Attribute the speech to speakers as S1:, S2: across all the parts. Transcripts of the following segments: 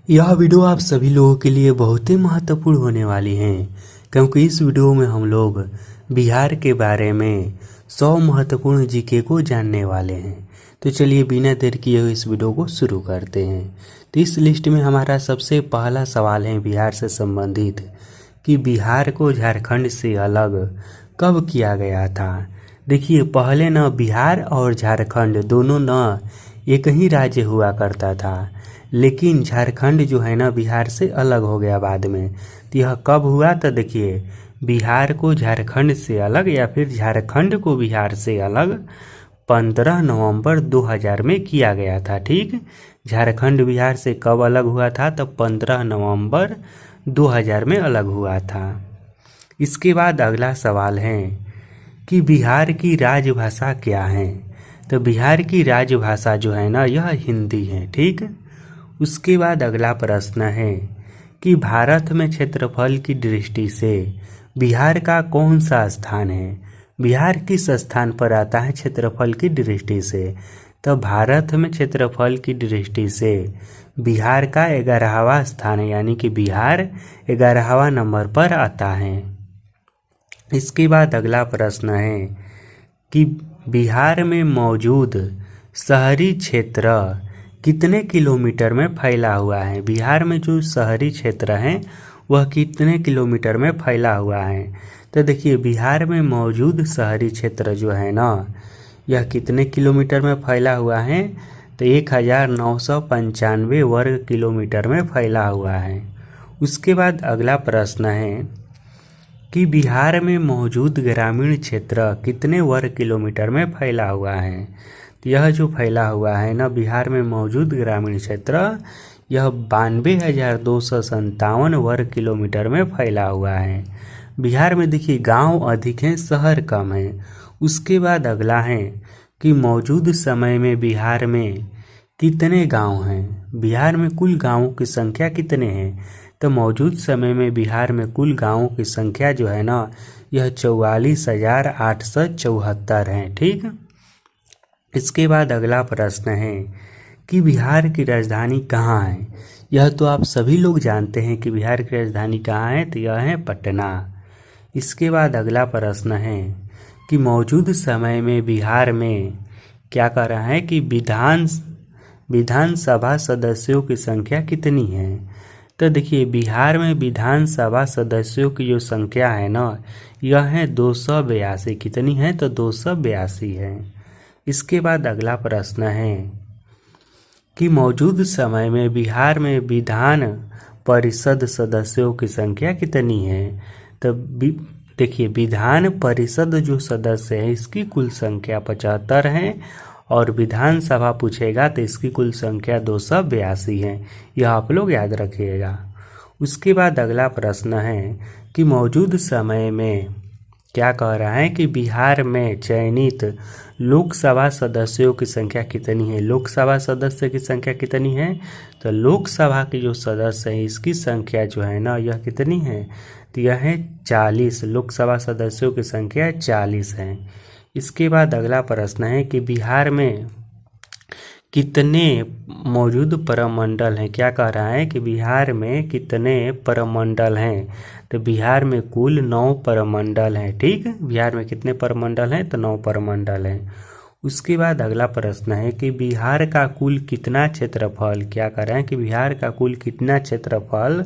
S1: यह वीडियो आप सभी लोगों के लिए बहुत ही महत्वपूर्ण होने वाली है, क्योंकि इस वीडियो में हम लोग बिहार के बारे में 100 महत्वपूर्ण जीके को जानने वाले हैं। तो चलिए बिना देर किए हुए इस वीडियो को शुरू करते हैं। तो इस लिस्ट में हमारा सबसे पहला सवाल है बिहार से संबंधित कि बिहार को झारखंड से अलग कब किया गया था। देखिए, पहले न बिहार और झारखंड दोनों न एक ही राज्य हुआ करता था, लेकिन झारखंड जो है ना बिहार से अलग हो गया बाद में। तो यह कब हुआ? तो देखिए, बिहार को झारखंड से अलग या फिर झारखंड को बिहार से अलग 15 नवंबर 2000 में किया गया था। ठीक, झारखंड बिहार से कब अलग हुआ था? तो 15 नवंबर 2000 में अलग हुआ था। इसके बाद अगला सवाल है कि बिहार की राजभाषा क्या है। तो बिहार की राजभाषा जो है ना यह हिंदी है। ठीक, उसके बाद अगला प्रश्न है कि भारत में क्षेत्रफल की दृष्टि से बिहार का कौन सा स्थान है। बिहार किस स्थान पर आता है क्षेत्रफल की दृष्टि से? तो भारत में क्षेत्रफल की दृष्टि से बिहार का 11वां स्थान है, यानी कि बिहार 11वां नंबर पर आता है। इसके बाद अगला प्रश्न है कि बिहार में मौजूद शहरी क्षेत्र कितने किलोमीटर में फैला हुआ है। बिहार में जो शहरी क्षेत्र है वह कितने किलोमीटर में फैला हुआ है। तो देखिए, बिहार में मौजूद शहरी क्षेत्र जो है ना यह कितने किलोमीटर में फैला हुआ है? तो 1995 वर्ग किलोमीटर में फैला हुआ है। उसके बाद अगला प्रश्न है कि बिहार में मौजूद ग्रामीण क्षेत्र कितने वर्ग किलोमीटर में फैला हुआ है। तो यह जो फैला हुआ है ना बिहार में मौजूद ग्रामीण क्षेत्र यह 92,257 वर्ग किलोमीटर में फैला हुआ है। बिहार में देखिए गांव अधिक हैं, शहर कम है। उसके बाद अगला है कि मौजूद समय में बिहार में कितने गांव हैं। बिहार में कुल गांवों की संख्या कितने हैं? तो मौजूद समय में बिहार में कुल गांवों की संख्या जो है ना यह 44,874 है। ठीक, इसके बाद अगला प्रश्न है कि बिहार की राजधानी कहाँ है। यह तो आप सभी लोग जानते हैं कि बिहार की राजधानी कहाँ है, तो यह है पटना। इसके बाद अगला प्रश्न है कि मौजूद समय में बिहार में क्या कर रहा है कि विधानसभा सदस्यों की संख्या कितनी है। तो देखिए, बिहार में विधानसभा सदस्यों की जो संख्या है ना यह है 282। कितनी है? तो 282 है। इसके बाद अगला प्रश्न है कि मौजूद समय में बिहार में विधान परिषद सदस्यों की संख्या कितनी है। तो देखिए, विधान परिषद जो सदस्य है इसकी कुल संख्या 75 है और विधानसभा पूछेगा तो इसकी कुल संख्या 282 है। यह आप लोग याद रखिएगा। उसके बाद अगला प्रश्न है कि मौजूद समय में क्या कह रहा है कि बिहार में चयनित लोकसभा सदस्यों की संख्या कितनी है। लोकसभा सदस्य की संख्या कितनी है? तो लोकसभा के जो सदस्य हैं इसकी संख्या जो है ना यह कितनी है? तो यह है 40। लोकसभा सदस्यों की संख्या 40 है। इसके बाद अगला प्रश्न है कि बिहार में कितने मौजूद परमंडल हैं। क्या कह रहा है कि बिहार में कितने परमंडल हैं। तो बिहार में कुल 9 परमंडल हैं। ठीक, बिहार में कितने परमंडल हैं? तो 9 परमंडल हैं। उसके बाद अगला प्रश्न है कि बिहार का कुल कितना क्षेत्रफल, क्या कह रहे हैं कि बिहार का कुल कितना क्षेत्रफल,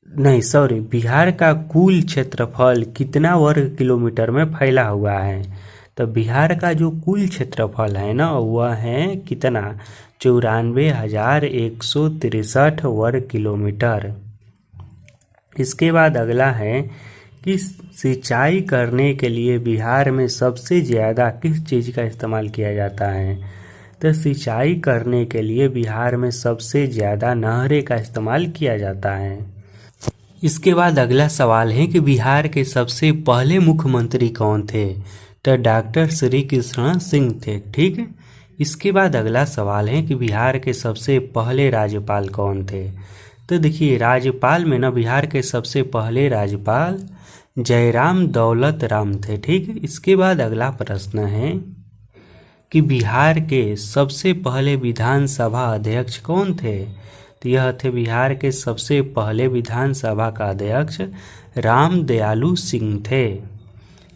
S1: बिहार का कुल क्षेत्रफल कितना वर्ग किलोमीटर में फैला हुआ है। तो बिहार का जो कुल क्षेत्रफल है ना वह है कितना? 94,163 वर्ग किलोमीटर। इसके बाद अगला है कि सिंचाई करने के लिए बिहार में सबसे ज़्यादा किस चीज़ का इस्तेमाल किया जाता है। तो सिंचाई करने के लिए बिहार में सबसे ज़्यादा नहरें का इस्तेमाल किया जाता है। इसके बाद अगला सवाल है कि बिहार के सबसे पहले मुख्यमंत्री कौन थे। तो डॉक्टर श्री कृष्ण सिंह थे। ठीक है, इसके बाद अगला सवाल है कि बिहार के सबसे पहले राज्यपाल कौन थे। तो देखिए, राज्यपाल में ना बिहार के सबसे पहले राज्यपाल जयराम दौलत राम थे। ठीक है, इसके बाद अगला प्रश्न है कि बिहार के सबसे पहले विधानसभा अध्यक्ष कौन थे। तो यह थे बिहार के सबसे पहले विधानसभा का अध्यक्ष राम दयालु सिंह थे।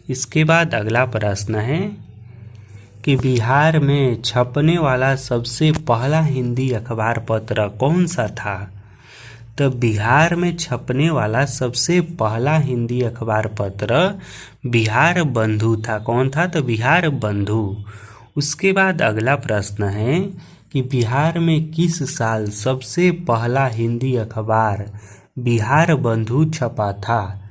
S1: इसके बाद अगला प्रश्न है कि बिहार में छपने वाला सबसे पहला हिंदी अखबार पत्र कौन सा था। तो बिहार में छपने वाला सबसे पहला हिंदी अखबार पत्र बिहार बंधु था। कौन था? तो बिहार बंधु। उसके बाद अगला प्रश्न है कि बिहार में किस साल सबसे पहला हिंदी अखबार बिहार बंधु छपा था।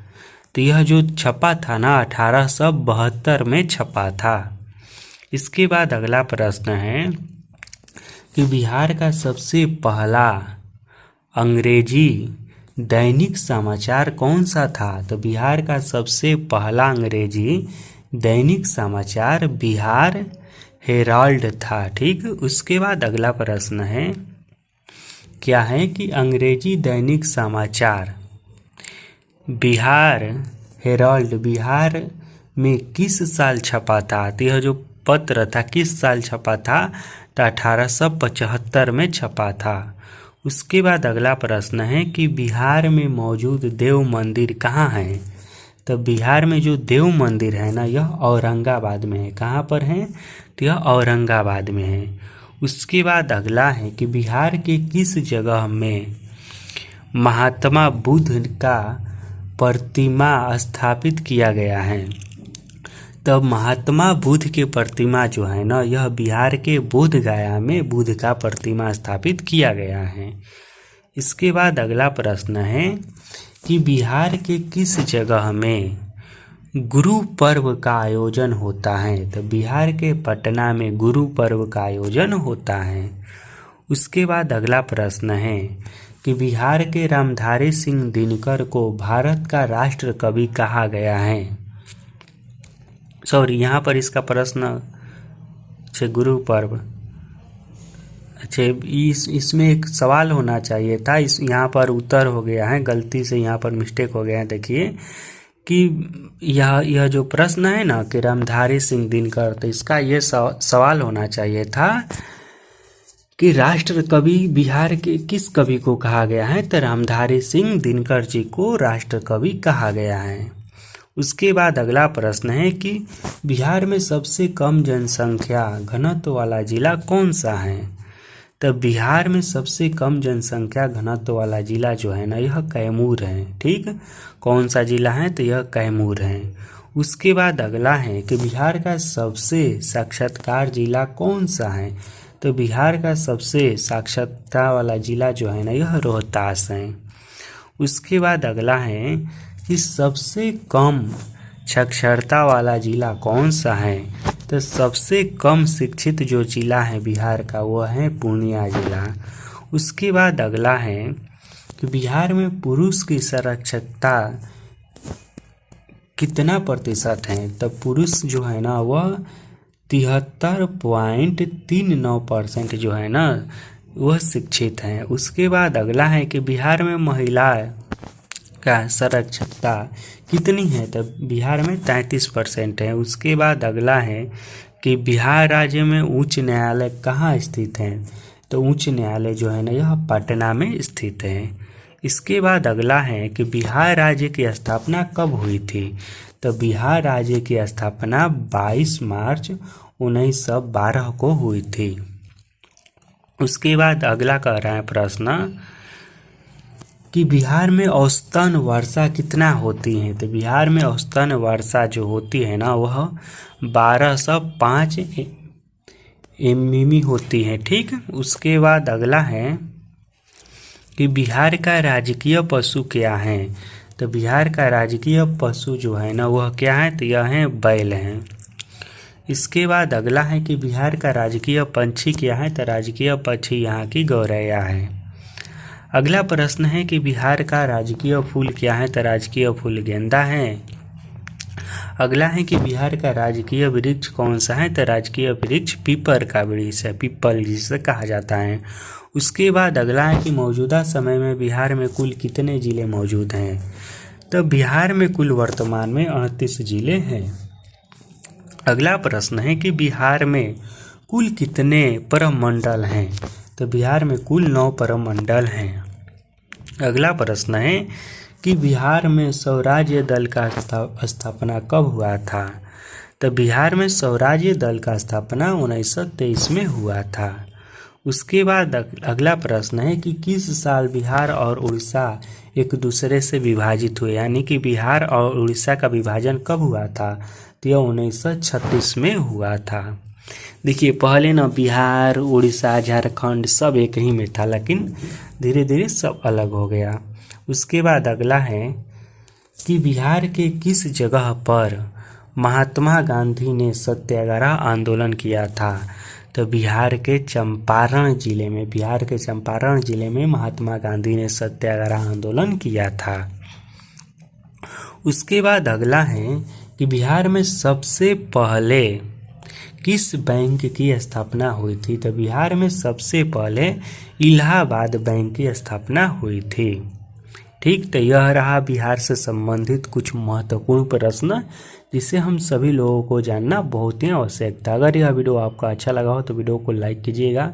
S1: तो यह जो छपा था ना 1872 में छपा था। इसके बाद अगला प्रश्न है कि बिहार का सबसे पहला अंग्रेजी दैनिक समाचार कौन सा था। तो बिहार का सबसे पहला अंग्रेजी दैनिक समाचार बिहार हेराल्ड था। ठीक। उसके बाद अगला प्रश्न है क्या है कि अंग्रेजी दैनिक समाचार बिहार हेराल्ड बिहार में किस साल छपा था। तो यह जो पत्र था किस साल छपा था। तो 1875 में छपा था। उसके बाद अगला प्रश्न है कि बिहार में मौजूद देव मंदिर कहाँ है। तो बिहार में जो देव मंदिर है ना यह औरंगाबाद में है। कहाँ पर है? तो यह औरंगाबाद में है। उसके बाद अगला है कि बिहार के किस जगह में महात्मा बुद्ध का प्रतिमा स्थापित किया गया है। तब महात्मा बुद्ध के प्रतिमा जो है ना यह बिहार के बोध गया में बुद्ध का प्रतिमा स्थापित किया गया है। इसके बाद अगला प्रश्न है कि बिहार के किस जगह में गुरु पर्व का आयोजन होता है। तो बिहार के पटना में गुरु पर्व का आयोजन होता है। उसके बाद अगला प्रश्न है कि बिहार के रामधारी सिंह दिनकर को भारत का राष्ट्र कवि कहा गया है। सॉरी, यहाँ पर इसका प्रश्न अच्छा गुरु पर्व अच्छा इसमें एक सवाल होना चाहिए था। यहाँ पर उत्तर हो गया है, गलती से यहाँ पर मिस्टेक हो गया है। देखिए कि यह जो प्रश्न है ना कि रामधारी सिंह दिनकर, तो इसका ये सवाल होना चाहिए था कि राष्ट्र कवि बिहार के किस कवि को कहा गया है। तो रामधारी सिंह दिनकर जी को राष्ट्र कवि कहा गया है। उसके बाद अगला प्रश्न है कि बिहार में सबसे कम जनसंख्या घनत्व वाला जिला कौन सा है। तो बिहार में सबसे कम जनसंख्या घनत्व वाला जिला जो है ना यह कैमूर है। ठीक। कौन सा जिला है? तो यह कैमूर है। उसके बाद अगला है कि बिहार का सबसे साक्षरता जिला कौन सा है। तो बिहार का सबसे साक्षरता वाला जिला जो है ना यह रोहतास है। उसके बाद अगला है कि सबसे कम साक्षरता वाला जिला कौन सा है। तो सबसे कम शिक्षित जो जिला है बिहार का वह है पूर्णिया जिला। उसके बाद अगला है कि बिहार में पुरुष की साक्षरता कितना प्रतिशत है। तो पुरुष जो है ना वह 73.39% जो है ना वह शिक्षित हैं। उसके बाद अगला है कि बिहार में महिला का साक्षरता कितनी है। तो बिहार में 33% है। उसके बाद अगला है कि बिहार राज्य में उच्च न्यायालय कहाँ स्थित है। तो उच्च न्यायालय जो है ना यह पटना में स्थित है। इसके बाद अगला है कि बिहार राज्य की स्थापना कब हुई थी। तो बिहार राज्य की स्थापना 22 मार्च 1912 को हुई थी। उसके बाद अगला कह रहा है प्रश्न कि बिहार में औसतन वर्षा कितना होती है। तो बिहार में औसतन वर्षा जो होती है ना वह 1205 मिमी होती है। ठीक। उसके बाद अगला है कि बिहार का राजकीय पशु क्या है। तो बिहार का राजकीय पशु जो है ना वह क्या है। तो यह है बैल है। इसके बाद अगला है कि बिहार का राजकीय पंछी क्या है। तो राजकीय पक्षी यहाँ की गौरैया है। अगला प्रश्न है कि बिहार का राजकीय फूल क्या है। तो राजकीय फूल गेंदा है। अगला है कि बिहार का राजकीय वृक्ष कौन सा है। तो राजकीय वृक्ष पीपल का वृक्ष है, पीपल जिसे कहा जाता है। उसके बाद अगला है कि मौजूदा समय में बिहार में कुल कितने जिले मौजूद हैं। तो बिहार में कुल वर्तमान में 38 जिले हैं। अगला प्रश्न है कि बिहार में कुल कितने प्रमंडल हैं। तो बिहार में कुल 9 प्रमंडल हैं। अगला प्रश्न है कि बिहार में स्वराज्य दल का स्थापना कब हुआ था? तो बिहार में स्वराज्य दल का स्थापना 1923 में हुआ था। उसके बाद अगला प्रश्न है कि किस साल बिहार और उड़ीसा एक दूसरे से विभाजित हुए, यानी कि बिहार और उड़ीसा का विभाजन कब हुआ था? तो यह 1936 में हुआ था। देखिए पहले ना बिहार, उड़ीसा, झारखंड सब एक ही में था, लेकिन धीरे धीरे सब अलग हो गया। उसके बाद अगला है कि बिहार के किस जगह पर महात्मा गांधी ने सत्याग्रह आंदोलन किया था? तो बिहार के चंपारण जिले में महात्मा गांधी ने सत्याग्रह आंदोलन किया था। उसके बाद अगला है कि बिहार में सबसे पहले किस बैंक की स्थापना हुई थी? तो बिहार में सबसे पहले इलाहाबाद बैंक की स्थापना हुई थी। ठीक, तो यह रहा बिहार से संबंधित कुछ महत्वपूर्ण प्रश्न जिसे हम सभी लोगों को जानना बहुत ही आवश्यक था। अगर यह वीडियो आपका अच्छा लगा हो तो वीडियो को लाइक कीजिएगा।